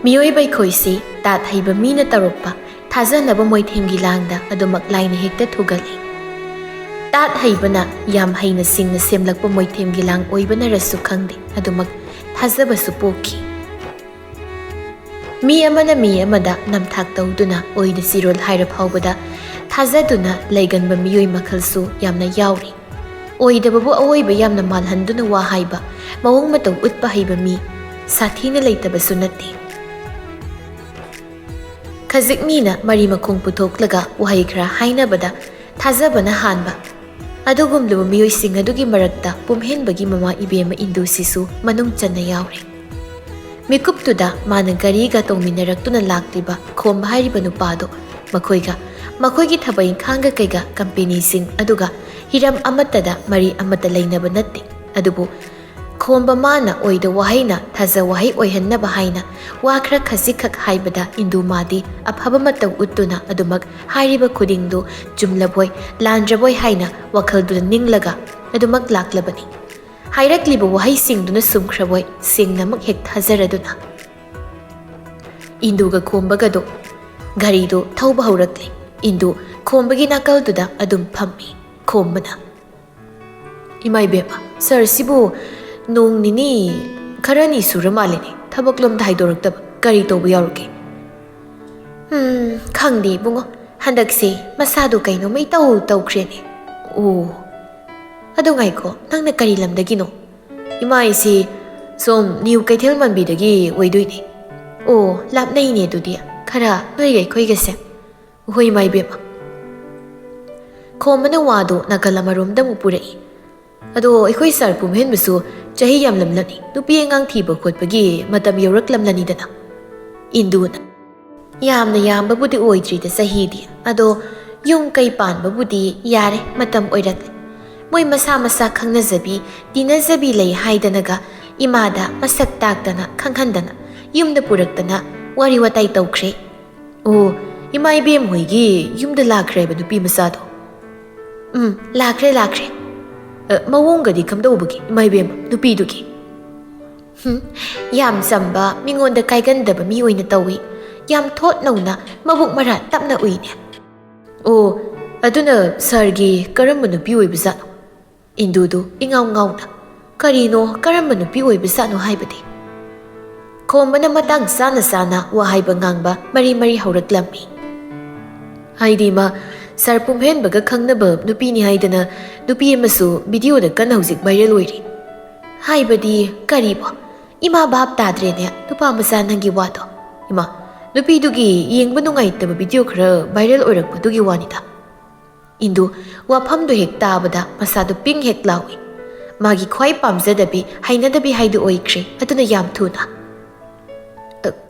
मियोई बैखोइसी तात हैबा मीना तरुप्पा थाजनबा मोइथेमगी लांगदा अदुमक लाइना हेक्ता थुगली तात हैबना याम हैना सिंगना सेमलकपा मोइथेमगी लांग ओइबना रसु खंगदे अदुमक थाजबसु पोखी मी अमदा नमथाक तौदुना ओइदा सिरोल हाइरा फाउबदा थाजदुना लैगनबा मियोई मखलसु यामना याउरी ओइदबबु अवोइबा यामना मालहंदुना वा हाइबा मवोंग मतौ उत्पा हैबा मी साथीना लैतबसु नत्ते खजिक मीना मरी मखोंग पुथोकलगा वहाई खरा हाइनबदा थाजबना हानबा अदुगुमलुबा मियोइसिंग अदुगी मरक्ता पुमहेनबगी ममा इबेमा इंदुसिसु मनुंग चन्ना याउरी मिकुप्तुदा माना गारीगा तौमिनरक्तुना लाक्तिबा खोम हाइरिबा नुपादो मखोइगी थबा इंखांगा कैगा कंपनीसिंग अदुगा हिरम अमत्तदा मरी अमत्ता लैनबा नत्ते अदुबु खोम्बा माना ओइदा वाहैना थाजा वाहै ओइहन्नबा हाइना वा खरा खजिखक हाइबदा इंदु मादी अफबा मतौ उत्तुना अदुमक हाइरिबा खुदिंदु जुमलबोय लांद्रबोय हाइना वखलदुना निंगलगा अदुमक लाक्लबनी हाइरक्लिबा वाहै सिंगदुना सुमख्रबोय सिंगनमक हेक थाजरदुना इंदुगा खोम्बगदो गारीदो थौबा हौरक्ले इंदु खोम्बगी नाकलदुदा अदुम फम्मी खोम्बना इमाइबेमा सर सिबु नोंग निनी खरानी सुरमालेने थबकलम धाइदोरक्तब करी तौबा याउरके खंगदी बुंगो हंदकसे मसादो कैनो मै तौख्रेने ओ अदो गाइको नंगना करी लमदगिनो इमाइसी सोम न्यू कैथेल मनबीदगी ओइदुइने ओ लापनैने दुदि खरा नोइगै खोइगसे होई माइबेमा खोमना वादो नकलमरोमदा मुपुरई अदो अखोई सर पुमहेनबसु चाही यामलमलनी नुपी अंगांग थीबा खोटपगी मतम यौरक्लमलनीदना इंदुना यामना यामबबुदि ओइद्रीदा सहीदी अदो युम कई पानबबुदि यारे मतम ओइरक्ले मोइ मसा मसा खंगनजबी दिनजबी लई हाइदनगा इमादा मसक ताक्तना खंगहंदना युमदा पुरक्तना वारी वताई तौख्रे ओ इमा इबेम होइगी युमदा लाख्रेबा नुपी मसादो लाख्रे मवोंगदी कमदौबगी इमा इबेम नुपीदुगी याम संबा मिंगोंदा काइगंदबा मी ओइना तौई याम थोट नौना मबुक मरा तपना उइने ओ अदुना सरगी करम नुपी ओइबजानो इंदुदु इंगाव गावना करीनो करम नुपी ओइबजानो हाइबदि खोमबना मतंग साना साना वा हाइबा ngang मरी मरी हौरक्लम्मी हाइदीमा सर पुमहेनबगा खंगनबा नुपीनी हाइदना नुपी अमसु वीडियोदा कन हौजिक वायरल ओइरी हाइबदी करीबो इमा बाप ताद्रेने नुपा मसा नंगी वादो इमा नुपीदुगी येंगबा नुंगाइतबा वीडियो खरा वायरल ओइरक्पदुगी वानिदा इंदु वाफमदो हेक ताबदा मसादो पिंग हेक लावी मागी ख्वाइ पामजदबी हाइनदबी हाइदु ओइख्रे अदुना याम थुना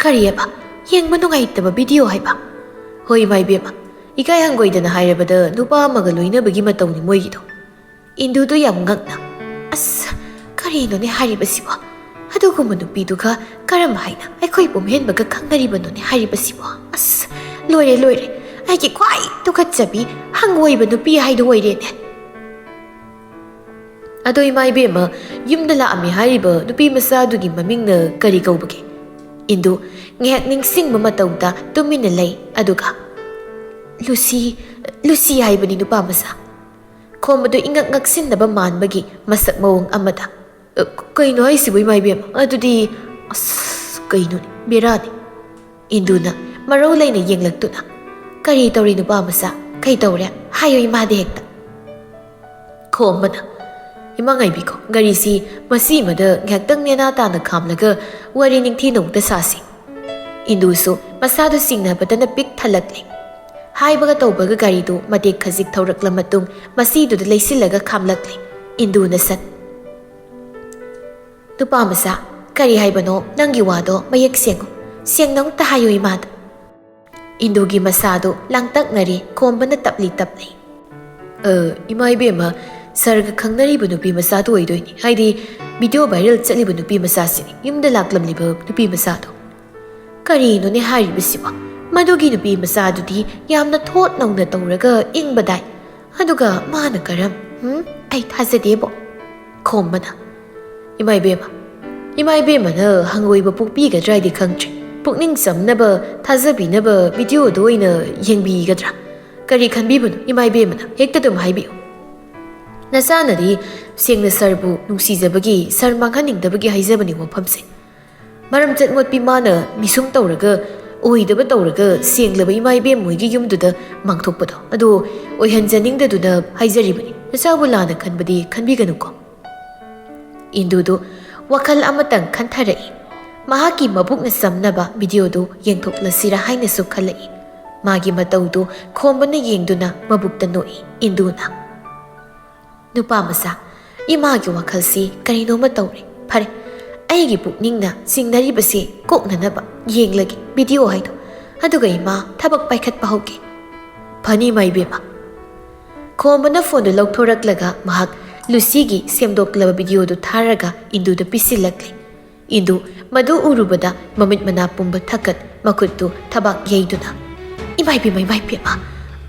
करियबा येंगबा नुंगाइतबा वीडियो हाइबा होई माइबेमा इकाय हंगोइदना हाइरबदा नुपा अमगा लोइनबगी मतौनि मोइगिदो इंदुदो याम ngakna अस करिनोने हारिबसिबो अदुगुम नुपीदुगा करम हाइना अखोइ पुमहेनबगा खंगरिबनोने हारिबसिबो अस लोइरे आइगे ख्वाइ तुखचबी हंगोइबा नुपी हाइदो ओइरेने अदो इमाइबेमा युमदा लाअमि हारिबा नुपी मसादुगी ममिंगना करी कौबगे Indu ngehak ningsingba matauda tumina lei aduga Lucy haibani nupa masa khomadu ingak ngaksinaba manbagi masak mawong amada kaino haisibu imaibem adudi as kaino berani induna marau laina yenglaktuna kari tawri nupa masa kai tawre hayo imade hekta khomana imangai biko gari si masi mada ngaktang nena tana khamlaga wari ningthi nongta sasi इंदुसु मसादु सिंगनबदना पिक थलकले हाइबगा तौबगा गारीदु मदे खजिक थौरकला मतुंग मसीदुद लेसिलगा खामलकले इंदुना सत तुपा मसा करी हाइबनो नंगी वादो मयक सेंगो सेंगनंग तहायो इमाद इंदुगी मसादु लांगतक नरी खोमबना तपली इमाइबेमा सरग खंगनरीबु नुपी मसादु ओइदोइनी हाइदी वीडियो वायरल चलिबु नुपी मसासिनी युमदा लाक्लमलिबु नुपी मसादु करीनोने हारिबसिबो मदुगी नुपी मसादुदी यामना थोट नौना तौरगा इंगबदाई अदुगा माना करम आई थाजदेबो खोमबना इमाइबेमा हंगोइबा पुकपीगद्राइदि खंगत्रे ꯄꯨꯛꯅꯤꯡ ꯆꯝꯅꯕ ꯊꯥꯖꯕꯤꯅꯕ ꯚꯤꯗꯤꯑꯣꯗꯣ ꯑꯣꯏꯅ ꯌꯦꯡꯕꯤꯒꯗ꯭ꯔꯥ? ꯀꯔꯤ ꯈꯟꯕꯤꯕꯅꯣ ꯏꯃꯥ ꯏꯕꯦꯝꯃꯅ? ꯍꯦꯛꯇ ꯑꯗꯨꯝ ꯍꯥꯏꯕꯤꯌꯨ. ꯅꯆꯥꯅꯗꯤ ꯁꯦꯡꯅ ꯁꯔꯕꯨ ꯅꯨꯡꯁꯤꯖꯕꯒꯤ, ꯁꯔ ꯃꯥꯡꯍꯟꯅꯤꯡꯗꯕꯒꯤ ꯍꯥꯏꯖꯕꯅꯤ ꯋꯥꯐꯝꯁꯦ. ꯃꯔꯝꯆꯠ ꯃꯣꯠꯄꯤ ꯃꯥꯅ ꯃꯤꯁꯨꯝ ꯇꯧꯔꯒ ꯑꯣꯏꯗꯕ ꯇꯧꯔꯒ ꯁꯦꯡꯂꯕ ꯏꯃꯥ ꯏꯕꯦꯝ ꯃꯣꯏꯒꯤ ꯌꯨꯝꯗꯨꯗ ꯃꯥꯡꯊꯣꯛꯄꯗꯣ ꯑꯗꯣ ꯑꯣꯏꯍꯟꯖꯅꯤꯡꯗꯗꯨꯅ ꯍꯥꯏꯖꯔꯤꯕꯅꯤ. ꯅꯆꯥꯕꯨ ꯂꯥꯟꯅ ꯈꯟꯕꯗꯤ ꯈꯟꯕꯤꯒꯅꯨꯀꯣ. ꯏꯟꯗꯨꯗꯨ ꯋꯥꯈꯜ ꯑꯃꯇꯪ ꯈꯟꯊꯔꯛꯏ. ꯃꯍꯥꯛꯀꯤ ꯃꯕꯨꯛꯅ ꯆꯝꯅꯕ ꯚꯤꯗꯤꯑꯣꯗꯨ ꯌꯦꯡꯊꯣꯛꯂꯁꯤꯔꯥ ꯍꯥꯏꯅꯁꯨ ꯈꯜꯂꯛꯏ. ꯃꯥꯒꯤ ꯃꯇꯧꯗꯨ ꯈꯣꯝꯕꯅ ꯌꯦꯡꯗꯨꯅ ꯃꯕꯨꯛꯇ ꯅꯣꯛꯏ ꯏꯟꯗꯨꯅ. ꯅꯨꯄꯥ ꯃꯆꯥ, ꯏꯃꯥꯒꯤ ꯋꯥꯈꯜꯁꯤ ꯀꯔꯤꯅꯣꯃ ꯇꯧꯔꯦ. ꯐꯔꯦ, ꯑꯩꯒꯤ ꯄꯨꯛꯅꯤꯡꯅ ꯆꯤꯡꯅꯔꯤꯕꯁꯤ ꯀꯣꯛꯅꯅꯕ ꯌꯦꯡꯂꯒꯦ ꯚꯤꯗꯤꯑꯣ ꯍꯥꯏꯗꯣ. ꯑꯗꯨꯒ ꯏꯃꯥ ꯊꯕꯛ ꯄꯥꯏꯈꯠꯄ ꯍꯧꯒꯦ. ꯐꯅꯤ ꯏꯃꯥ ꯏꯕꯦꯝꯃ. ꯈꯣꯝꯕꯅ ꯐꯣꯟꯗꯨ ꯂꯧꯊꯣꯔꯛꯂꯒ ꯃꯍꯥꯛ ꯂꯨꯁꯤꯒꯤ ꯁꯦꯝꯗꯣꯛꯂꯕ ꯚꯤꯗꯤꯑꯣꯗꯨ ꯊꯥꯔꯒ ꯏꯟꯗꯨꯗ ꯄꯤꯁꯤꯜꯂꯛꯂꯦ. ꯏꯟꯗꯨ ꯃꯗꯨ ꯎꯔꯨꯕꯗ ꯃꯃꯤꯠ ꯃꯅꯥ ꯄꯨꯝꯕ ꯊꯛꯀꯠ ꯃꯈꯨꯠꯇꯨ ꯊꯕꯥꯛ ꯌꯩꯗꯨꯅ, ꯏꯃꯥ ꯏꯕꯦꯝꯃ,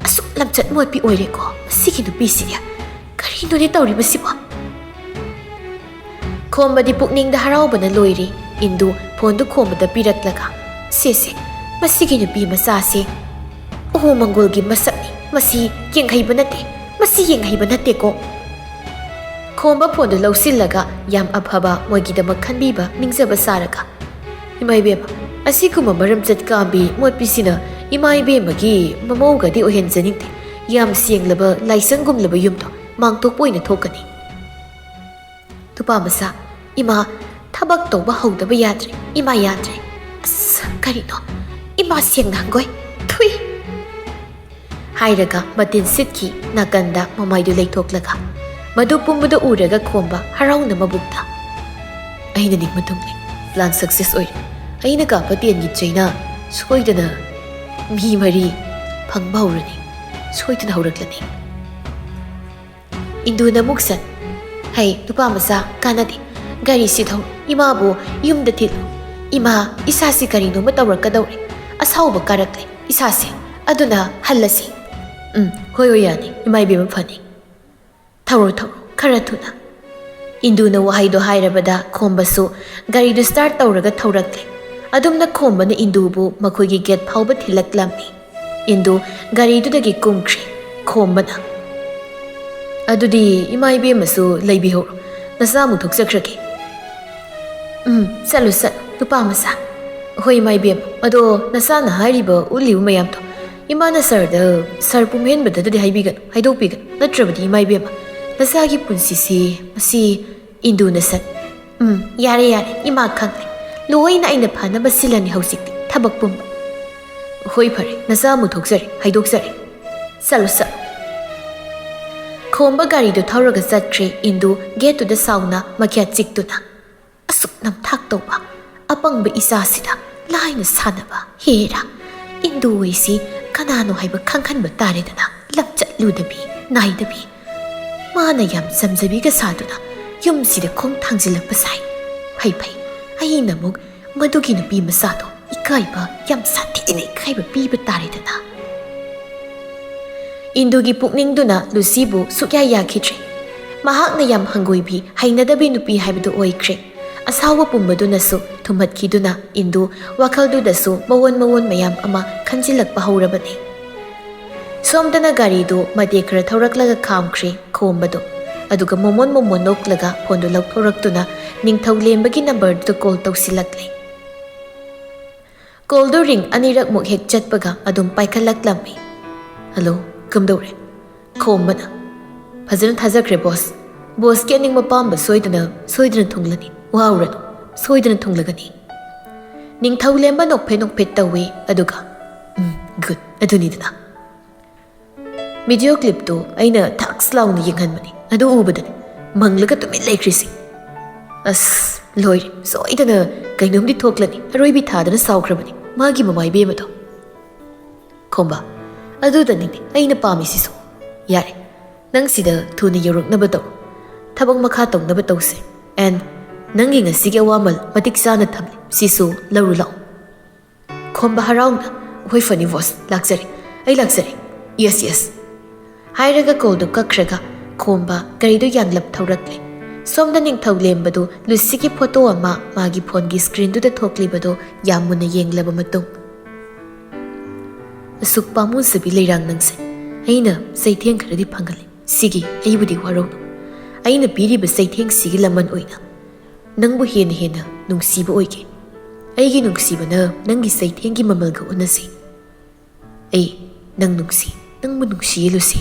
ꯑꯁꯨꯛ ꯂꯝꯆꯠ ꯃꯣꯠꯄꯤ ꯑꯣꯏꯔꯦꯀꯣ ꯃꯁꯤꯒꯤ ꯅꯨꯄꯤꯁꯤꯗꯤ. ꯀꯔꯤꯅꯣꯅꯦ ꯇꯧꯔꯤꯕꯁꯤꯕꯣ? ꯈꯣꯝꯕꯗꯤ ꯄꯨꯛꯅꯤꯡꯗ ꯍꯔꯥꯎꯕꯅ ꯂꯣꯏꯔꯤ. ꯏꯟꯗꯨ ꯐꯣꯟꯗꯨ ꯈꯣꯝꯕꯗ ꯄꯤꯔꯛꯂꯒ, ꯁꯦ ꯃꯁꯤꯒꯤ ꯅꯨꯄꯤ ꯃꯆꯥꯁꯦ ꯑꯣ ꯃꯪꯒꯣꯜꯒꯤ ꯃꯁꯛꯅꯤ. ꯃꯁꯤ ꯌꯦꯡꯍꯩꯕ ꯅꯠꯇꯦ. ꯃꯁꯤ ꯌꯦꯡꯍꯩꯕ ꯅꯠꯇꯦꯀꯣ. ꯈꯣꯝꯕ ꯐꯣꯟꯗꯨ ꯂꯧꯁꯤꯜꯂꯒ ꯌꯥꯝ ꯑꯐꯕ ꯃꯣꯏꯒꯤꯗꯃꯛ ꯈꯟꯕꯤꯕ ꯅꯤꯡꯖꯕ ꯁꯥꯔꯒ, ꯏꯃꯥ ꯏꯕꯦꯝꯃ, ꯑꯁꯤꯒꯨꯝꯕ ꯃꯔꯝꯆꯠ ꯀꯥꯝꯕꯤ ꯃꯣꯠꯄꯤꯁꯤꯅ ꯏꯃꯥ ꯏꯕꯦꯝꯃꯒꯤ ꯃꯃꯧꯒꯗꯤ ꯑꯣꯏꯍꯟꯖꯅꯤꯡꯗꯦ. ꯌꯥꯝ ꯁꯦꯡꯂꯕ ꯂꯥꯏꯁꯪꯒꯨꯝꯂꯕ ꯌꯨꯝꯗꯣ ꯃꯥꯡꯊꯣꯛꯄ ꯑꯣꯏꯅ ꯊꯣꯛꯀꯅꯤ. ꯅꯨꯄꯥ ꯃꯆꯥ, ꯏꯃꯥ ꯊꯕꯛ ꯇꯧꯕ ꯍꯧꯗꯕ ꯌꯥꯗ꯭ꯔꯦ. ꯏꯃꯥ ꯌꯥꯗ꯭ꯔꯦ. ꯑꯁ ꯀꯔꯤꯅꯣ? ꯏꯃꯥ ꯁꯦꯡꯅ ꯍꯪꯒꯣꯏ. ꯊꯨꯏ ꯍꯥꯏꯔꯒ ꯃꯇꯤꯟ ꯁꯤꯠꯈꯤ ꯅꯥꯀꯟꯗ ꯃꯃꯥꯏꯗꯨ ꯂꯩꯊꯣꯛꯂꯒ. ꯃꯗꯨ ꯄꯨꯝꯕꯗ ꯎꯔꯒ ꯈꯣꯝꯕ ꯍꯔꯥꯎꯅ ꯃꯕꯨꯛꯇ, ꯑꯩꯅ ꯅꯤꯡꯕ ꯊꯨꯡꯂꯦ. ꯄ꯭ꯂꯥꯟ ꯁꯛꯁꯦꯁ ꯑꯣꯏꯔꯦ. ꯑꯩꯅ ꯀꯥꯞꯄ ꯇꯦꯟꯒꯤ ꯆꯩꯅ ꯁꯣꯏꯗꯅ ꯃꯤ 3 ꯐꯪꯕ ꯍꯧꯔꯅꯤ. ꯁꯣꯏꯗꯅ ꯍꯧꯔꯛꯂꯅꯤ. ꯏꯟꯗꯨꯅ ꯑꯃꯨꯛ ꯆꯠ, ꯍꯩ ꯅꯨꯄꯥ ꯃꯆꯥ, ꯀꯥꯟꯅꯗꯦ. ꯒꯥꯔꯤꯁꯤ ꯊꯧ. ꯏꯃꯥꯕꯨ ꯌꯨꯝꯗ ꯊꯤꯜꯂꯨ. ꯏꯃꯥ, ꯏꯁꯥꯁꯤ ꯀꯔꯤꯅꯣꯃ ꯇꯧꯔꯛꯀꯗꯧꯔꯦ. ꯑꯁꯥꯎꯕ ꯀꯥꯔꯛꯂꯦ ꯏꯁꯥꯁꯦ. ꯑꯗꯨꯅ ꯍꯜꯂꯁꯤ. ꯍꯣꯏ ꯌꯥꯅꯤ. ꯏꯃꯥ ꯏꯕꯦꯝꯃ ꯐꯅꯤ. ꯊꯧꯔꯣ ꯈꯔ ꯊꯨꯅ. ꯏꯟꯗꯨꯅ ꯋꯥꯍꯩꯗꯣ ꯍꯥꯏꯔꯕꯗ ꯈꯣꯝꯕꯁꯨ ꯒꯥꯔꯤꯗꯨ ꯁ꯭ꯇꯥꯔꯠ ꯇꯧꯔꯒ ꯊꯧꯔꯛꯂꯦ. ꯑꯗꯨꯝꯅ ꯈꯣꯝꯕꯅ ꯏꯟꯗꯨꯕꯨ ꯃꯈꯣꯏꯒꯤ ꯒꯦꯠ ꯐꯥꯎꯕ ꯊꯤꯜꯂꯛꯂꯝꯃꯤ. ꯏꯟꯗꯨ ꯒꯥꯔꯤꯗꯨꯗꯒꯤ ꯀꯨꯝꯈ꯭ꯔꯦ. ꯈꯣꯝꯕꯅ, ꯑꯗꯨꯗꯤ ꯏꯃꯥ ꯏꯕꯦꯝꯃꯁꯨ ꯂꯩꯕꯤꯍꯧꯔꯣ. ꯅꯆꯥ ꯑꯃꯨꯛ ꯊꯣꯛꯆꯈ꯭ꯔꯒꯦ. ꯆꯠꯂꯨ ꯅꯨꯄꯥ ꯃꯆꯥ. ꯍꯣꯏ ꯏꯃꯥ ꯏꯕꯦꯝꯃ. ꯑꯗꯣ ꯅꯆꯥꯅ ꯍꯥꯏꯔꯤꯕ ꯎꯠꯂꯤꯕ ꯃꯌꯥꯝꯗꯣ ꯏꯃꯥꯅ ꯁꯔ ꯄꯨꯝꯍꯦꯟꯕꯗꯗꯤ ꯍꯥꯏꯗꯣꯛꯄꯤꯒꯅꯨ. ꯅꯠꯇ꯭ꯔꯕꯗꯤ ꯏꯃꯥ ꯏꯕꯦꯝꯃ, ꯅꯆꯥꯒꯤ ꯄꯨꯟꯁꯤꯁꯤ ꯃꯁꯤ. ꯏꯟꯗꯨꯅ ꯁꯠ, ꯌꯥꯔꯦ ꯏꯃꯥ ꯈꯪꯂꯦ. ꯂꯣꯏꯅ ꯑꯩꯅ ꯐꯅꯕ ꯁꯤꯜꯂꯅꯤ ꯍꯧꯖꯤꯛꯇꯤ ꯊꯕꯛ ꯄꯨꯝꯕ. ꯍꯣꯏ ꯐꯔꯦ, ꯅꯆꯥ ꯑꯃꯨꯛ ꯊꯣꯛꯆꯔꯦ, ꯍꯥꯏꯗꯣꯛꯆꯔꯦ. ꯆꯠꯂꯨ. ꯈꯣꯝꯕ ꯒꯥꯔꯤꯗꯨ ꯊꯧꯔꯒ ꯆꯠꯈ꯭ꯔꯦ. ꯏꯟꯗꯨ ꯒꯦꯠꯇꯨꯗ ꯁꯥꯎꯅ ꯃꯈ꯭ꯌꯥ ꯆꯤꯛꯇꯨꯅ, ꯑꯁꯨꯛ ꯅꯝꯊꯥꯛ ꯇꯧꯕ ꯑꯄꯪꯕ ꯏꯆꯥꯁꯤꯗ ꯂꯥꯏꯅ ꯁꯥꯟꯅꯕ. ꯍꯦꯔꯥ, ꯏꯟꯗꯨ ꯍꯣꯏꯁꯤ ꯀꯅꯥꯅꯣ ꯍꯥꯏꯕ ꯈꯪꯍꯟꯕ ꯇꯥꯔꯦꯗꯅ. ꯂꯝꯆꯠꯂꯨꯗꯕꯤ ꯅꯥꯏꯗꯕꯤ. ꯃꯥꯅ ꯌꯥꯝ ꯆꯝꯖꯕꯤꯒ ꯁꯥꯗꯨꯅ ꯌꯨꯝꯁꯤꯗ ꯈꯣꯡ ꯊꯥꯡꯖꯤꯜꯂꯛꯄ ꯁꯥꯏ. ꯐꯩ ꯑꯩꯅ ꯑꯃꯨꯛ ꯃꯗꯨꯒꯤ ꯅꯨꯄꯤ ꯃꯆꯥꯗꯣ ꯏꯀꯥꯏꯕ, ꯌꯥꯝ ꯁꯥꯊꯤꯅ ꯏꯀꯥꯏꯕ ꯄꯤꯕ ꯇꯥꯔꯦꯗꯅ. ꯏꯟꯗꯨꯒꯤ ꯄꯨꯛꯅꯤꯡꯗꯨꯅ ꯂꯨꯁꯤꯕꯨ ꯁꯨꯛꯌꯥ ꯌꯥꯈꯤꯗ꯭ꯔꯦ. ꯃꯍꯥꯛꯅ ꯌꯥꯝ ꯍꯪꯒꯣꯏꯕꯤ, ꯍꯩꯅꯗꯕꯤ ꯅꯨꯄꯤ ꯍꯥꯏꯕꯗꯨ ꯑꯣꯏꯈ꯭ꯔꯦ. ꯑꯁꯥꯎꯕ ꯄꯨꯝꯕꯗꯨꯅꯁꯨ ꯊꯨꯝꯍꯠꯈꯤꯗꯨꯅ ꯏꯟꯗꯨ ꯋꯥꯈꯜꯗꯨꯗꯁꯨ ꯃꯑꯣꯟ ꯃꯌꯥꯝ ꯑꯃ ꯈꯟꯖꯤꯜꯂꯛꯄ ꯍꯧꯔꯕꯅꯤ. ꯁꯣꯝꯗꯅ ꯒꯥꯔꯤꯗꯨ ꯃꯇꯦꯛ ꯈꯔ ꯊꯧꯔꯛꯂꯒ ꯈꯥꯝꯈ꯭ꯔꯦ ꯈꯣꯝꯕꯗꯣ. ꯑꯗꯨꯒ ꯃꯣꯃꯣꯟ ꯅꯣꯛꯂꯒ ꯐꯣꯟꯗꯨ ꯂꯧꯊꯣꯔꯛꯇꯨꯅ ꯅꯤꯡꯊꯧꯂꯦꯝꯕꯒꯤ ꯅꯝꯕꯔꯗꯨꯗ ꯀꯣꯜ ꯇꯧꯁꯤꯜꯂꯛꯂꯦ. ꯀꯣꯜꯗꯨ ꯔꯤꯡ 2ꯔꯛꯃꯨꯛ ꯍꯦꯛ ꯆꯠꯄꯒ ꯑꯗꯨꯝ ꯄꯥꯏꯈꯠꯂꯛꯂꯝꯃꯤ. ꯍꯜꯂꯣ, ꯀꯝꯗꯧꯔꯦ? ꯈꯣꯝꯕꯅ, ꯐꯖꯅ ꯊꯥꯖꯈ꯭ꯔꯦ ꯕꯣꯁ. ꯕꯣꯁꯀꯤ ꯑꯅꯤꯡꯕ ꯄꯥꯝꯕ ꯁꯣꯏꯗꯅ ꯊꯨꯡꯂꯅꯤ. ꯋꯥꯎꯔꯅꯨ, ꯁꯣꯏꯗꯅ ꯊꯨꯡꯂꯒꯅꯤ. ꯅꯤꯡꯊꯧꯂꯦꯝꯕ ꯅꯣꯛꯐꯦꯠ ꯇꯧꯏ. ꯑꯗꯨꯒ ꯒꯨꯗ, ꯑꯗꯨꯅꯤꯗꯅ. ꯚꯤꯗꯤꯑꯣ ꯀ꯭ꯂꯤꯞꯇꯨ ꯑꯩꯅ ꯊꯥꯛꯁ ꯂꯥꯎꯅ ꯌꯦꯡꯍꯟꯕꯅꯤ. ꯑꯗꯨ ꯎꯕꯗꯅꯤ ꯃꯪꯂꯒ ꯇꯨꯃꯤꯟ ꯂꯩꯈ꯭ꯔꯤꯁꯤ. ꯑꯁ ꯂꯣꯏꯔꯦ, ꯁꯣꯏꯗꯅ ꯀꯩꯅꯣꯝꯗꯤ ꯊꯣꯛꯂꯅꯤ. ꯑꯔꯣꯏꯕꯤ ꯊꯥꯗꯅ ꯁꯥꯎꯈ꯭ꯔꯕꯅꯤ ꯃꯥꯒꯤ ꯃꯃꯥ ꯏꯕꯦꯝꯃꯗꯣ. ꯈꯣꯝꯕ, ꯑꯗꯨꯗꯅꯤꯅꯦ ꯑꯩꯅ ꯄꯥꯝꯃꯤꯁꯤꯁꯨ. ꯌꯥꯔꯦ, ꯅꯪ ꯁꯤꯗ ꯊꯨꯅ ꯌꯧꯔꯛꯅꯕ ꯇꯧ. ꯊꯕꯛ ꯃꯈꯥ ꯇꯧꯅꯕ ꯇꯧꯁꯦ. ꯑꯦꯟ ꯅꯪꯒꯤ ꯉꯁꯤꯒꯤ ꯑꯋꯥꯃꯜ ꯃꯇꯤꯛ ꯆꯥꯅ ꯊꯝꯂꯦ. ꯁꯤꯁꯨ ꯂꯧꯔꯨ ꯂꯥꯛꯑꯣ. ꯈꯣꯝꯕ ꯍꯔꯥꯎꯅ, ꯍꯣꯏ ꯐꯅꯤ ꯕꯣꯁ, ꯂꯥꯛꯆꯔꯦ. ꯑꯩ ꯂꯥꯛꯆꯔꯦ. ꯌꯦꯁ ꯍꯥꯏꯔꯒ ꯀꯣꯜꯗꯨ ꯀꯛꯈ꯭ꯔꯒ ꯈꯣꯝꯕ ꯒꯥꯔꯤꯗꯨ ꯌꯥꯡꯂꯞ ꯊꯧꯔꯛꯂꯦ. ꯁꯣꯝꯗ ꯅꯤꯡꯊꯧ ꯂꯦꯝꯕꯗꯨ ꯂꯨꯁꯤꯒꯤ ꯐꯣꯇꯣ ꯑꯃ ꯃꯥꯒꯤ ꯐꯣꯟꯒꯤ ꯁ꯭ꯀ꯭ꯔꯤꯟꯗꯨꯗ ꯊꯣꯛꯂꯤꯕꯗꯨ ꯌꯥꯝ ꯃꯨꯟꯅ ꯌꯦꯡꯂꯕ ꯃꯇꯨꯡ ꯑꯁꯨꯛ ꯄꯥꯝꯃꯨꯖꯕꯤ ꯂꯩꯔꯥꯡ ꯅꯪꯁꯦ ꯑꯩꯅ ꯆꯩꯊꯦꯡ ꯈꯔꯗꯤ ꯐꯪꯍꯜꯂꯤ ꯁꯤꯒꯤ ꯑꯩꯕꯨꯗꯤ ꯋꯥꯔꯧꯅꯨ ꯑꯩꯅ ꯄꯤꯔꯤꯕ ꯆꯩꯊꯦꯡꯁꯤꯒꯤ ꯂꯃꯟ ꯑꯣꯏꯅ ꯅꯪꯕꯨ ꯍꯦꯟꯅ ꯅꯨꯡꯁꯤꯕ ꯑꯣꯏꯒꯦ ꯑꯩꯒꯤ ꯅꯨꯡꯁꯤꯕꯅ ꯅꯪꯒꯤ ꯆꯩꯊꯦꯡꯒꯤ ꯃꯃꯜꯒ ꯎꯟꯅꯁꯤ ꯑꯩ ꯅꯪ ꯅꯨꯡꯁꯤ ꯅꯪꯕꯨ ꯅꯨꯡꯁꯤꯌꯦ ꯂꯨꯁꯤ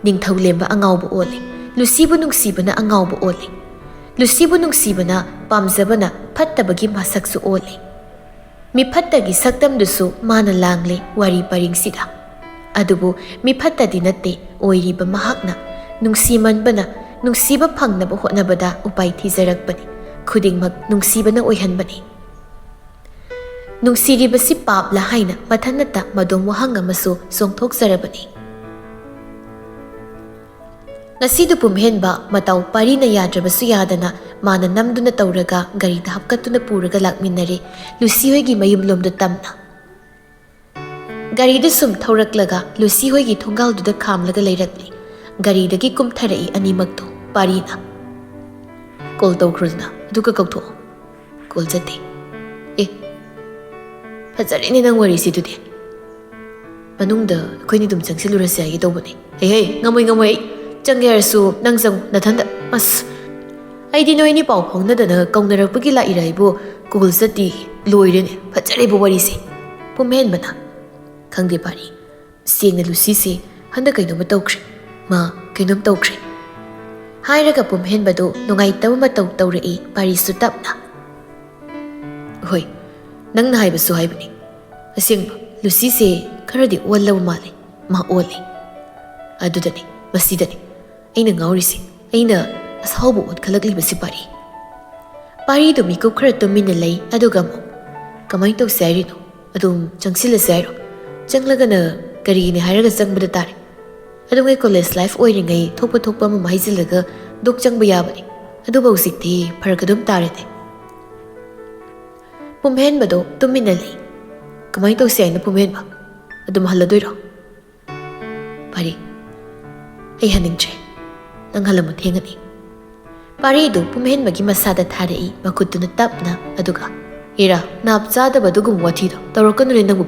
ꯅꯤꯡꯊꯧ ꯂꯦꯝꯕ ꯑꯉꯥꯎꯕ ꯑꯣꯜꯂꯤ ꯂꯨꯁꯤꯕꯨ ꯅꯨꯡꯁꯤꯕꯅ ꯑꯉꯥꯎꯕ ꯑꯣꯜꯂꯤ ꯂꯨꯁꯤꯕꯨ ꯅꯨꯡꯁꯤꯕꯅ ꯄꯥꯝꯖꯕꯅ ꯐꯠꯇꯕꯒꯤ ꯃꯁꯛꯁꯨ ꯑꯣꯜꯂꯤ ꯃꯤꯐꯠꯇꯒꯤ ꯁꯛꯇꯝꯗꯨꯁꯨ ꯃꯥꯅ ꯂꯥꯡꯂꯦ ꯋꯥꯔꯤ ꯄꯔꯤꯡꯁꯤꯗ ꯑꯗꯨꯕꯨ ꯃꯤꯐꯠꯇꯗꯤ ꯅꯠꯇꯦ ꯑꯣꯏꯔꯤꯕ ꯃꯍꯥꯛꯅ ꯅꯨꯡꯁꯤꯃꯟꯕꯅ ꯅꯨꯡꯁꯤꯕ ꯐꯪꯅꯕ ꯍꯣꯠꯅꯕꯗ ꯎꯄꯥꯏ ꯊꯤꯖꯔꯛꯄꯅꯤ ꯈꯨꯗꯤꯡꯃꯛ ꯅꯨꯡꯁꯤꯕꯅ ꯑꯣꯏꯍꯟꯕꯅꯤ ꯅꯨꯡꯁꯤꯔꯤꯕꯁꯤ ꯄꯥꯞꯂ ꯍꯥꯏꯅ ꯃꯊꯟꯇ ꯃꯗꯣꯝ ꯋꯥꯍꯪ ꯑꯃꯁꯨ ꯆꯣꯡꯊꯣꯛꯆꯔꯕꯅꯤ ꯉꯁꯤꯗꯨ ꯄꯨꯝꯍꯦꯟꯕ ꯃꯇꯧ ꯄꯥꯔꯤꯅ ꯌꯥꯗ꯭ꯔꯕꯁꯨ ꯌꯥꯗꯅ ꯃꯥꯅ ꯅꯝꯗꯨꯅ ꯇꯧꯔꯒ ꯒꯥꯔꯤꯗ ꯍꯥꯞꯀꯠꯇꯨꯅ ꯄꯨꯔꯒ ꯂꯥꯛꯃꯤꯟꯅꯔꯦ ꯂꯨꯁꯤ ꯍꯣꯏꯒꯤ ꯃꯌꯨꯝꯂꯣꯝꯗ ꯇꯝꯅ ꯒꯥꯔꯤꯗꯨ ꯁꯨꯝ ꯊꯧꯔꯛꯂꯒ ꯂꯨꯁꯤ ꯍꯣꯏꯒꯤ ꯊꯣꯡꯒꯥꯜꯗꯨꯗ ꯈꯥꯝꯂꯒ ꯂꯩꯔꯛꯂꯤ ꯒꯥꯔꯤꯗꯒꯤ ꯀꯨꯝꯊꯔꯛꯏ ꯑꯅꯤꯃꯛꯇꯣ ꯄꯥꯔꯤꯅ ꯀꯣꯜ ꯇꯧꯈ꯭ꯔꯣꯗꯅ ꯑꯗꯨꯒ ꯀꯧꯊꯣꯛꯑꯣ ꯀꯣꯜ ꯆꯠꯇꯦ ꯑꯦ ꯐꯖꯔꯦꯅꯦ ꯅꯪ ꯋꯥꯔꯤꯁꯤꯗꯨꯗꯤ ꯃꯅꯨꯡꯗ ꯑꯩꯈꯣꯏꯅꯤ ꯑꯗꯨꯝ ꯆꯪꯁꯤꯜꯂꯨꯔꯁꯦ ꯍꯥꯏꯒꯦ ꯇꯧꯕꯅꯦ ꯍꯦ ꯉꯝꯃꯣꯏ ꯑꯩ ꯆꯪꯒꯦ ꯍꯥꯏꯔꯁꯨ ꯅꯪ ꯆꯪꯉꯨ ꯅꯊꯟꯗ ꯑꯁ ꯑꯩꯗꯤ ꯅꯣꯏꯅꯤ ꯄꯥꯎ ꯐꯥꯎꯅꯗꯅ ꯀꯧꯅꯔꯛꯄꯒꯤ ꯂꯥꯛꯏꯔ ꯑꯩꯕꯨ ꯀꯣꯜ ꯆꯠꯇꯦ ꯂꯣꯏꯔꯦꯅꯦ ꯐꯖꯔꯦꯕ ꯋꯥꯔꯤꯁꯦ ꯄꯨꯝꯍꯦꯟꯕꯅ ꯈꯪꯗꯦ ꯄꯥꯔꯤ ꯁꯦꯡꯅ ꯂꯨꯁꯤꯁꯦ ꯍꯟꯗꯛ ꯀꯩꯅꯣꯝꯃ ꯇꯧꯈ꯭ꯔꯦ ꯃꯥ ꯀꯩꯅꯣꯝ ꯇꯧꯈ꯭ꯔꯦ ꯍꯥꯏꯔꯒ ꯄꯨꯝꯍꯦꯟꯕꯗꯨ ꯅꯨꯡꯉꯥꯏꯇꯕ ꯃꯇꯧ ꯇꯧꯔꯛꯏ ꯄꯥꯔꯤꯁꯨ ꯇꯞꯅ ꯍꯣꯏ ꯅꯪꯅ ꯍꯥꯏꯕꯁꯨ ꯍꯥꯏꯕꯅꯤ ꯑꯁꯦꯡꯕ ꯂꯨꯁꯤꯁꯦ ꯈꯔꯗꯤ ꯑꯣꯜꯂꯕ ꯃꯥꯜꯂꯦ ꯃꯥ ꯑꯣꯜꯂꯤ ꯑꯗꯨꯗꯅꯤ ꯃꯁꯤꯗꯅꯤ ꯑꯩꯅ ꯉꯥꯎꯔꯤꯁꯦ ꯑꯩꯅ ꯑꯁꯥꯎꯕ ꯑꯣꯠꯈꯠꯂꯛꯂꯤꯕꯁꯤ ꯄꯥꯔꯤꯗꯨ ꯃꯤꯀꯨꯞ ꯈꯔ ꯇꯨꯃꯤꯟꯅ ꯂꯩ ꯑꯗꯨꯒ ꯑꯃꯨꯛ ꯀꯃꯥꯏꯅ ꯇꯧꯁꯦ ꯍꯥꯏꯔꯤꯅꯣ ꯑꯗꯨꯝ ꯆꯪꯁꯤꯜꯂꯁꯦ ꯍꯥꯏꯔꯣ ꯆꯪꯂꯒꯅ ꯀꯔꯤꯒꯤꯅꯤ ꯍꯥꯏꯔꯒ ꯆꯪꯕꯗ ꯇꯥꯔꯦ ꯑꯗꯨꯉꯩ ꯀꯣꯂꯦꯖ ꯂꯥꯏꯐ ꯑꯣꯏꯔꯤꯉꯩ ꯊꯣꯛꯄ ꯑꯃ ꯍꯩꯖꯤꯜꯂꯒ ꯗꯣꯛ ꯆꯪꯕ ꯌꯥꯕꯅꯤ ꯑꯗꯨꯕꯨ ꯍꯧꯖꯤꯛꯇꯤ ꯐꯔꯛ ꯑꯗꯨꯝ ꯇꯥꯔꯦꯅꯦ ꯄꯨꯝꯍꯦꯟꯕꯗꯣ ꯇꯨꯃꯤꯟꯅ ꯂꯩ ꯀꯃꯥꯏꯅ ꯇꯧꯁꯦ ꯍꯥꯏꯅ ꯄꯨꯝꯍꯦꯟꯕ ꯑꯗꯨꯝ ꯍꯜꯂꯗꯣꯏꯔꯣ ꯄꯥꯔꯤ ꯑꯩ ꯍꯟꯅꯤꯡꯗ꯭ꯔꯦ ꯅꯪ ꯍꯜꯂꯝꯃꯨ ꯊꯦꯡꯉꯅꯤ ꯄꯥꯔꯤꯗꯨ ꯄꯨꯝꯍꯦꯟꯕꯒꯤ ꯃꯁꯥꯗ ꯊꯥꯔꯛꯏ ꯃꯈꯨꯠꯇꯨꯅ ꯇꯞꯅ ꯑꯗꯨꯒ ꯏꯔꯥ ꯅꯥꯞ ꯆꯥꯗꯕ ꯑꯗꯨꯒꯨꯝꯕ ꯋꯥꯊꯤꯗꯣ ꯇꯧꯔꯛꯀꯅꯨꯅꯦ ꯅꯪꯕꯨ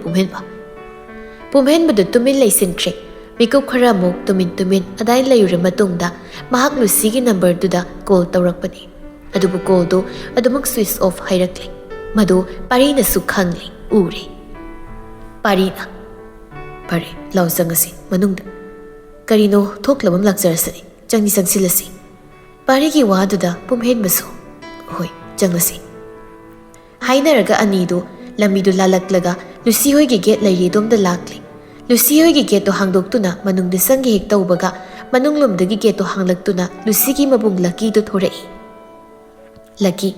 ꯄꯨꯝꯍꯦꯟꯕꯗꯨ ꯇꯨꯃꯤꯟ ꯂꯩꯁꯤꯟꯈ꯭ꯔꯦ ꯃꯤꯀꯨꯞ ꯈꯔ ꯑꯃꯨꯛ ꯇꯨꯃꯤꯟ ꯑꯗꯥꯏ ꯂꯩꯔꯨꯔ ꯃꯇꯨꯡꯗ ꯃꯍꯥꯛ ꯂꯨꯁꯤꯒꯤ ꯅꯝꯕꯔꯗꯨꯗ ꯀꯣꯜ ꯇꯧꯔꯛꯄꯅꯤ ꯑꯗꯨꯕꯨ ꯀꯣꯜꯗꯨ ꯑꯗꯨꯃꯛ ꯁ꯭ꯋꯤꯆ ꯑꯣꯐ ꯍꯥꯏꯔꯛꯂꯤ ꯃꯗꯨ ꯄꯥꯔꯤꯅꯁꯨ ꯈꯪꯂꯤ ꯎꯔꯦ ꯄꯥꯔꯤꯅ ꯐꯔꯦ ꯂꯥꯎ ꯆꯪꯉꯁꯤ ꯃꯅꯨꯡꯗ ꯀꯔꯤꯅꯣ ꯊꯣꯛꯂꯕ ꯑꯃ ꯂꯥꯛꯆꯔꯁꯅꯤ ꯆꯪꯁꯤꯜꯂꯁꯤ ꯄꯥꯔꯤꯒꯤ ꯋꯥꯗꯨꯗ ꯄꯨꯝꯍꯦꯟꯕꯁꯨ ꯍꯣꯏ ꯆꯪꯂꯁꯤ ꯍꯥꯏꯅꯔꯒ ꯑꯅꯤꯗꯨ ꯂꯝꯕꯤꯗꯨ ꯂꯥꯜꯂꯛꯂꯒ ꯂꯨꯁꯤ ꯍꯣꯏꯒꯤ ꯒꯦꯠ ꯂꯩꯔꯤꯗꯣꯝꯗ ꯂꯥꯛꯂꯤ ꯂꯨꯁꯤ ꯍꯣꯏꯒꯤ ꯒꯦꯠꯇꯣ ꯍꯥꯡꯗꯣꯛꯇꯨꯅ ꯃꯅꯨꯡꯗ ꯆꯪꯒꯦ ꯍꯦꯛ ꯇꯧꯕꯒ ꯃꯅꯨꯡꯂꯣꯝꯗꯒꯤ ꯒꯦꯠꯇꯣ ꯍꯥꯡꯂꯛꯇꯨꯅ ꯂꯨꯁꯤꯒꯤ ꯃꯕꯨꯡ ꯂꯛꯀꯤꯗꯨ ꯊꯣꯔꯛꯏ ꯂꯛꯀꯤ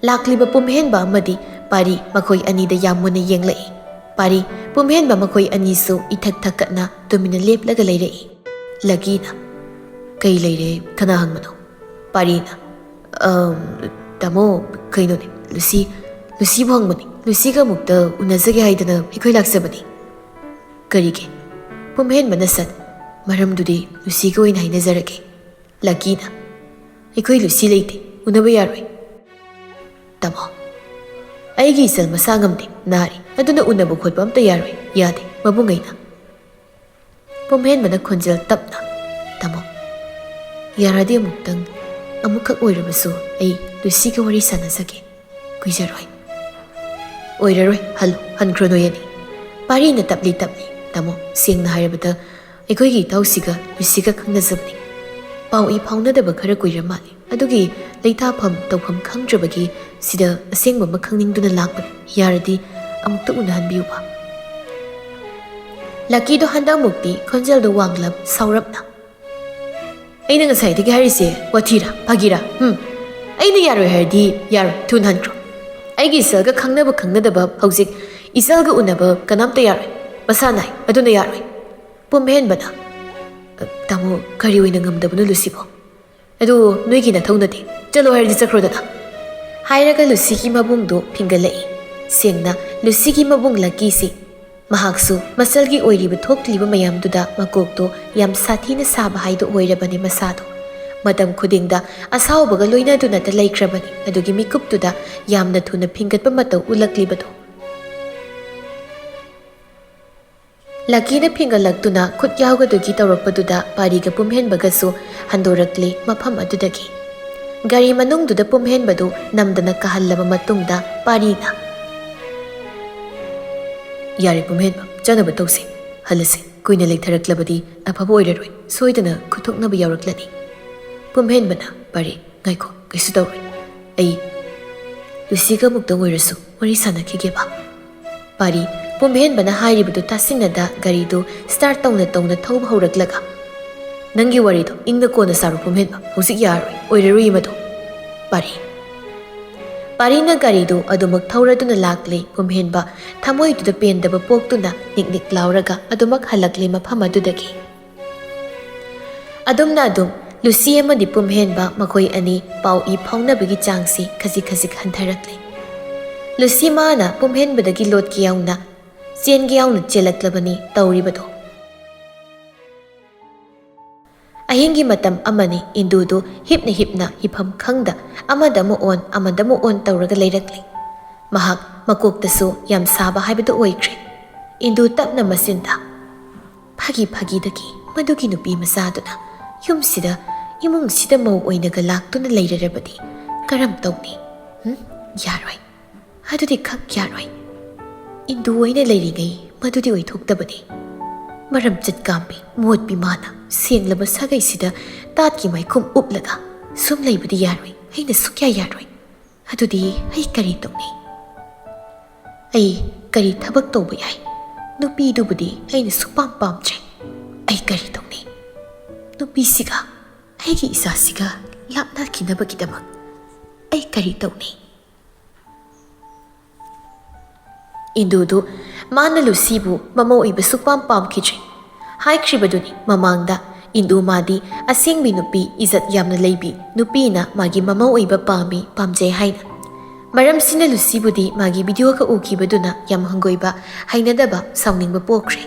ꯂꯥꯛꯂꯤꯕ ꯄꯨꯝꯍꯦꯟꯕ ꯑꯃꯗꯤ ꯄꯥꯔꯤ ꯃꯈꯣꯏ ꯑꯅꯤꯗ ꯌꯥꯝ ꯃꯨꯟꯅ ꯌꯦꯡꯂꯛꯏ ꯄꯥꯔꯤ ꯄꯨꯝꯍꯦꯟꯕ ꯃꯈꯣꯏ ꯑꯅꯤꯁꯨ ꯏꯊꯛ ꯊꯛꯀꯠꯅ ꯇꯨꯃꯤꯟꯅ ꯂꯦꯞꯂꯒ ꯂꯩꯔꯛꯏ ꯂꯛꯀꯤꯅ ꯀꯩ ꯂꯩꯔꯦ ꯀꯅꯥ ꯍꯪꯕꯅꯣ ꯄꯥꯔꯤꯅ ꯇꯥꯃꯣ ꯀꯩꯅꯣꯅꯦ ꯂꯨꯁꯤꯕꯨ ꯍꯪꯕꯅꯤ ꯂꯨꯁꯤꯒ ꯑꯃꯨꯛꯇ ꯎꯅꯖꯒꯦ ꯍꯥꯏꯗꯅ ꯑꯩꯈꯣꯏ ꯂꯥꯛꯆꯕꯅꯤ ꯀꯔꯤꯒꯤ ꯄꯨꯝꯍꯦꯟꯕꯅ ꯁꯠ ꯃꯔꯝꯗꯨꯗꯤ ꯂꯨꯁꯤꯒ ꯑꯣꯏꯅ ꯍꯥꯏꯅꯖꯔꯒꯦ ꯂꯛꯀꯤꯅ ꯑꯩꯈꯣꯏ ꯂꯨꯁꯤ ꯂꯩꯇꯦ ꯎꯅꯕ ꯌꯥꯔꯣꯏ ꯇꯥꯃꯣ ꯑꯩꯒꯤ ꯏꯆꯜ ꯃꯁꯥ ꯉꯝꯗꯦ ꯅꯥꯔꯤ ꯑꯗꯨꯅ ꯎꯅꯕ ꯈꯣꯠꯄ ꯑꯝꯇ ꯌꯥꯔꯣꯏ ꯌꯥꯗꯦ ꯃꯕꯨꯡꯉꯩꯅ ꯄꯨꯝꯍꯦꯟꯕꯅ ꯈꯣꯟꯖꯦꯜ ꯇꯞꯅ ꯇꯥꯃꯣ ꯌꯥꯔꯗꯤ ꯑꯃꯨꯛꯈꯛ ꯑꯣꯏꯔꯕꯁꯨ ꯑꯩ ꯂꯨꯁꯤꯒ ꯋꯥꯔꯤ ꯁꯥꯟꯅꯖꯒꯦ ꯀꯨꯏꯖꯔꯣꯏ ꯑꯣꯏꯔꯔꯣꯏ ꯍꯟꯈ꯭ꯔꯣ ꯅꯣꯏ ꯑꯅꯤ ꯄꯥꯔꯤꯅ ꯇꯞꯂꯤ ꯇꯥꯃꯣ ꯁꯦꯡꯅ ꯍꯥꯏꯔꯕꯗ ꯑꯩꯈꯣꯏꯒꯤ ꯏꯇꯥꯎꯁꯤꯒ ꯂꯨꯁꯤꯒ ꯈꯪꯅꯖꯕꯅꯤ ꯄꯥꯎ ꯏ ꯐꯥꯎꯅꯗꯕ ꯈꯔ ꯀꯨꯏꯔ ꯃꯥꯜꯂꯤ ꯑꯗꯨꯒꯤ ꯂꯩꯊꯥꯐꯝ ꯇꯧꯐꯝ ꯈꯪꯗ꯭ꯔꯕꯒꯤ ꯁꯤꯗ ꯑꯁꯦꯡꯕ ꯑꯃ ꯈꯪꯅꯤꯡꯗꯨꯅ ꯂꯥꯛꯄꯅꯤ ꯌꯥꯔꯗꯤ ꯑꯃꯨꯛꯇ ꯎꯅꯍꯟꯕꯤꯌꯨꯕ ꯂꯛꯀꯤꯗꯣ ꯍꯟꯗꯛꯃꯨꯛꯇꯤ ꯈꯣꯟꯖꯦꯜꯗꯣ ꯋꯥꯡꯂꯞ ꯁꯥꯎꯔꯞꯅ ꯑꯩꯅ ꯉꯁꯥꯏꯗꯒꯤ ꯍꯥꯏꯔꯤꯁꯦ ꯋꯥꯊꯤꯔꯥ ꯐꯥꯒꯤꯔꯥ ꯑꯩꯅ ꯌꯥꯔꯣꯏ ꯍꯥꯏꯔꯗꯤ ꯌꯥꯔꯣꯏ ꯊꯨꯅ ꯍꯟꯈ꯭ꯔꯣ ꯑꯩꯒꯤ ꯏꯆꯜꯒ ꯈꯪꯅꯕ ꯈꯪꯅꯗꯕ ꯍꯧꯖꯤꯛ ꯏꯆꯜꯒ ꯎꯅꯕ ꯀꯅꯥꯝꯇ ꯌꯥꯔꯣꯏ ꯃꯁꯥ ꯅꯥꯏ ꯑꯗꯨꯅ ꯌꯥꯔꯣꯏ ꯄꯨꯝꯍꯦꯟꯕꯅ ꯇꯥꯃꯣ ꯀꯔꯤ ꯑꯣꯏꯅ ꯉꯝꯗꯕꯅꯣ ꯂꯨꯁꯤꯕꯣ ꯑꯗꯨ ꯅꯣꯏꯒꯤ ꯅꯊꯧ ꯅꯠꯇꯦ ꯆꯠꯂꯣ ꯍꯥꯏꯔꯗꯤ ꯆꯠꯈ꯭ꯔꯣꯗꯅ ꯍꯥꯏꯔꯒ ꯂꯨꯁꯤꯒꯤ ꯃꯕꯨꯡꯗꯣ ꯐꯤꯡꯒꯠꯂꯛꯏ ꯁꯦꯡꯅ ꯂꯨꯁꯤꯒꯤ ꯃꯕꯨꯡ ꯂꯛꯀꯤꯁꯤ ꯃꯍꯥꯛꯁꯨ ꯃꯆꯜꯒꯤ ꯑꯣꯏꯔꯤꯕ ꯊꯣꯛꯂꯤꯕ ꯃꯌꯥꯝꯗꯨꯗ ꯃꯀꯣꯛꯇꯣ ꯌꯥꯝ ꯁꯥꯊꯤꯅ ꯁꯥꯕ ꯍꯥꯏꯗꯣ ꯑꯣꯏꯔꯕꯅꯤ ꯃꯁꯥꯗꯣ Matam khudingda asaubaga loinadunata laikhrabani adugi mikuptuda yamna thuna phingatpa matau ulaklibado. Lakina phingalakuna khut yawgadugi tawrakpaduda pariga pumhenbagasu handorakli mafam adudagi. Gari manungduda pumhenbadu namdana kahallaba matungda parina. Yari pumhenba janaba tawsi halase kuina lektaraklabadi afaba oiraroi soidana khuthoknaba yawraklani. Pumhenbana pari ngaiko kaisu tawroi ai Lucyga muktang oirasu wari sanakhigeba. Pari pumhenbana hairibadu tasinada garidu start tawna thauba hawraklaga. Nangi warido ingna kona saru pumhenba hosik yaroi oiraroi madu. Parina garidu adumak thauraduna lakli pumhenba thamoiduda pendaba poktuna niknik lauraga adumak halakli mafam adudagi. Adumna adum Lucy amadi pumhenba makoi ani pau I phaunabagi changsi khasi hantharakli. Lucy mana pumhenbadagi lotki yauna chen yauna chelaklabani tawribado. Ahingi matam amani indudu hipna hipam khangda amadamu on tawraga leirakli. Mahak makoktasu yam saba haibadu oikre. Indu tapna masinda. Phagi dagi madugi nupi masaduna yumsida imungsida mau oinaga laktuna leirarabadi karam tawni. Yaroi. Adudi khak yaroi. Indu oina leiringai madudi oithoktabani. Maram chatkambi motbi mana senglaba sagai sida tatki maikum uplaga sum leibadi yaroi aina sukya yaroi adudi ai kari tawni ai kari thabak tawba yai nupi dubudi aina supam pamtre ai kari tawni nupi siga aigi isa siga lapna kinaba kidamak ai kari tawni Indudu mana Lucybu mamau iba supam pamkijri haikribaduni mamangda Indu madi asingbi nupi izat yamna leibi nupi na magi mamau iba pamjay haina. Maram sina Lucy budi magi video ka ukibaduna yam hangoiba hainadaba sauningba pokre.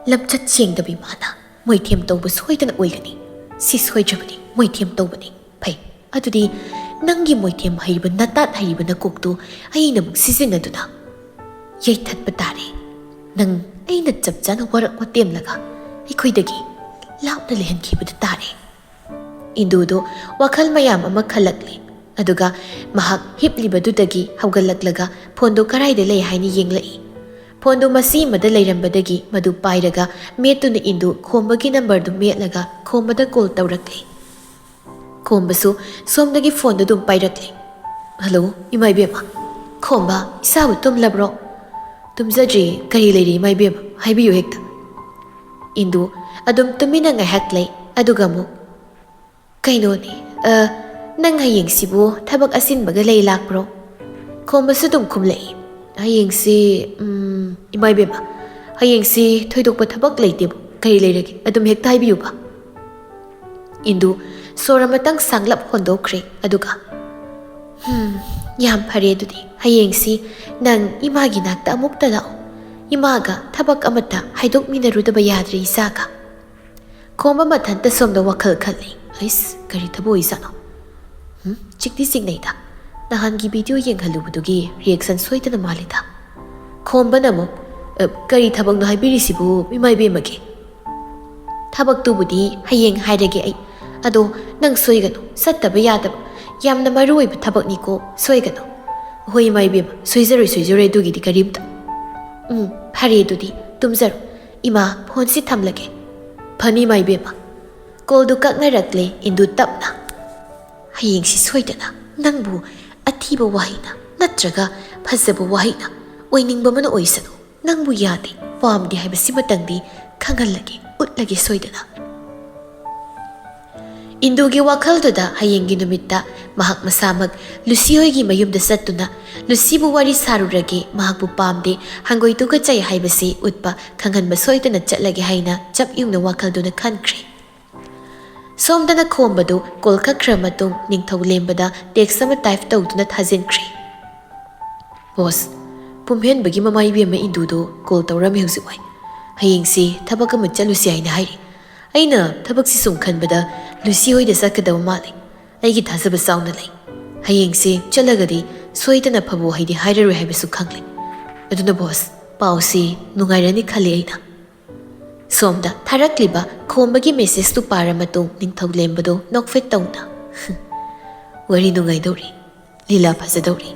Lamchat chengdabi mana moithem tawba soidana oigani. Si soijabani moithem tawbani. Pai adudi nangi moithem haiba natat haiba nakoktu aina muk sisinaduna. Yaithat batare. Nang aina chapchana warak watemlaga. Ikoidagi laupna lehankibadu tare. Indudu wakal mayam ama khalakli. Aduga mahak hiplibadudagi hawgalaklaga phondo karaida lei haini yenglai. Phondo masi mada leirambadagi madu pairaga metuna indu khombagi number du metlaga khombada call tawrakli. Khombasu somdagi phone du dum pairakli. Hello, imai bema. Khomba isabu tumlabro. Tumjadri kari leiri imai bema haibiyu hekta. Indu adum tumina ngahak lei aduga mu kainoni nang hayeng sibu thabak asin baga lei lakbro khombasu dum khumlei hayeng si imai bema hayeng si thoidokpa thabak leite bu kari leiragi adum hekta haibiyu ba Indu sora matang sanglap hondokre aduga yam phare dudi hayeng si nang imagi nakta amukta lao imaga thabak amata haidok minarudaba yadre isaga khomba mathanta somda wakhal khali ais kari thabo isano chikti signaida nahan gi video yenghalubudugi reaction soitana malida khomba namo kari thabak no haibirisibu imai bemage thabak tubudi hayeng hairage ai ado nang soigano sattaba yadaba yamna maroi ba thabak niko soigano hoi mai bem soizare dugi di karimta phare dudi tumzaro ima phone si thamlage phani mai bema call du kakna rakle indu tapna hayeng si soidana nangbu athiba wahina natraga phazaba wahina oiningba mana oisano nangbu yade pamdi haiba simatangdi khangalage utlage soidana Indugi wakhalduda hayengi numitta mahak masamag Lucy hoigi mayumda sattuna Lucy bu wari sarurage mahak bu pamde hangoi tuga chai haibasi utpa khanganba soidana chatlage haina chap yungna wakhalduna khankre Somdana khombadu kolka kramatung ningthau lembada text sama type tawduna thajinkre Boss pumhen bagi mamai bema indudo call tawrami husiwai hayengsi thabaka machalusi haina hairi ꯑꯩꯅ ꯊꯕꯛꯁꯤ ꯁꯨꯝ ꯈꯟꯕꯗ Lucy ꯍꯣꯏꯗ ꯆꯠꯀꯗꯕ ꯃꯥꯜꯂꯤ ꯑꯩꯒꯤ ꯊꯥꯖꯕ ꯆꯥꯎꯅ ꯂꯩ ꯍꯌꯦꯡꯁꯦ ꯆꯠꯂꯒꯗꯤ ꯁꯣꯏꯗꯅ ꯐꯕ ꯋꯥꯍꯩꯗꯤ ꯍꯥꯏꯔꯔꯣꯏ ꯍꯥꯏꯕꯁꯨ ꯈꯪꯂꯦ ꯑꯗꯨꯅ ꯕꯣꯁ ꯄꯥꯎꯁꯤ ꯅꯨꯡꯉꯥꯏꯔꯅꯤ ꯈꯜꯂꯤ ꯑꯩꯅ ꯁꯣꯝꯗ ꯊꯥꯔꯛꯂꯤꯕ ꯈꯣꯝꯕꯒꯤ ꯃꯦꯁꯦꯖꯇꯨ ꯄꯥꯔ ꯃꯇꯨꯡ ꯅꯤꯡꯊꯧ ꯂꯦꯝꯕꯗꯣ ꯅꯣꯛꯐꯦꯠ ꯇꯧꯅ ꯋꯥꯔꯤ ꯅꯨꯡꯉꯥꯏꯗꯧꯔꯤ ꯂꯤꯂꯥ ꯐꯖꯗꯧꯔꯤ